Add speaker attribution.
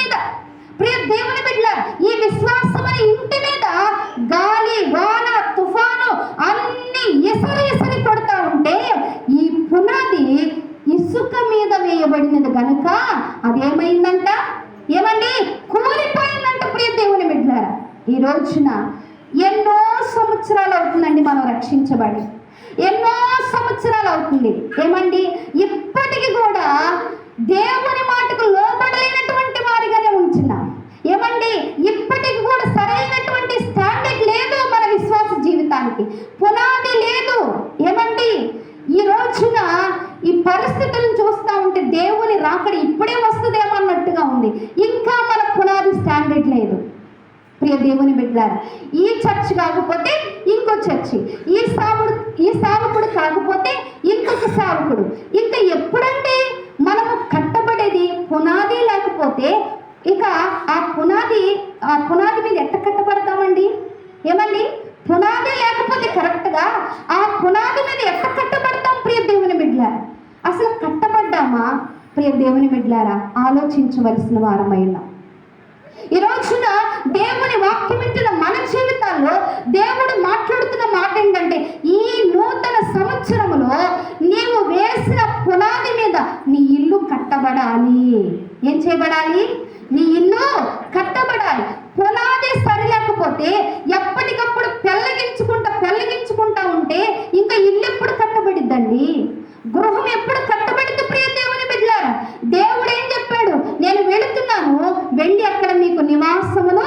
Speaker 1: మీద, ప్రియ దేవుని బిడ్డలారా, ఈ విశ్వాసం అనే ఇంటి మీద గాలి, వాన, తుఫాను అన్ని ఎసరి కొడతా ఉంటే ఈ పునాది ఇసుక మీద వేయబడినది గనుక అదేమైందంట? ఏమండి? కూలిపోయిందంట. ప్రియ దేవుని బిడ్డలారా, ఈ రోజున ఎన్నో సంవత్సరాలు అవుతుందండి మనం రక్షించబడి, ఎన్నో సంవత్సరాలు అవుతుంది. ఏమండి? ఇప్పటికి కూడా దేవుని మాటకు లోబడలేనటువంటి వారిగానే ఉంటున్నాం. ఏమండి? ఇప్పటికి కూడా సరైనటువంటి స్టాండర్డ్ లేదు మన విశ్వాస జీవితానికి, పునాది లేదు. ఏమండి? ఈ రోజున ఈ పరిస్థితులను చూస్తూ ఉంటే దేవుని రాకడ ఇప్పుడే వస్తుందేమో అన్నట్టుగా ఉంది. ఇంకా మన పునాది స్టాండర్డ్ లేదు. ప్రియ దేవుని బిడ్డలారా, ఈ చర్చ్ కాకపోతే ఇంకో చర్చి, ఈ సావకుడు కాకపోతే ఇంకొక సావకుడు. ఇంకా ఎప్పుడంటే మనము కట్టబడేది పునాది లేకపోతే ఇక ఆ పునాది మీద ఎట్ట కట్టబడతామండి? ఏమండి? పునాది లేకపోతే కరెక్ట్గా ఆ పునాది మీద ఎట్ట కట్టబడతాం? ప్రియ దేవుని బిడ్డలారా, అసలు కట్టబడ్డామా? ప్రియ దేవుని బిడ్డలారా, ఆలోచించవలసిన వారమైనా ఈ రోజున దేవుని వాక్యం వింటున్న మన జీవితాల్లో దేవుడు మాట్లాడుతున్న మాట ఏంటంటే, ఈ నూతన సంవత్సరములో నీవు వేసిన పునాది మీద నీ ఇల్లు కట్టబడాలి. ఏం చేయబడాలి? నీ ఇల్లు కట్టబడాలి. పునాది సరిలేకపోతే ఎప్పటికప్పుడు పెళ్ళగించుకుంటా ఉంటే ఇంకా ఇల్లు ఎప్పుడు కట్టబడిద్దండి? గృహం ఎప్పుడు కట్టబడిద్ది? ప్రియ దేవుని బిడ్డలారా, దేవుడు ఏం చెప్పాడు? నేను వెళుతున్నాను, వెళ్ళి అక్కడ మీకు నివాసమును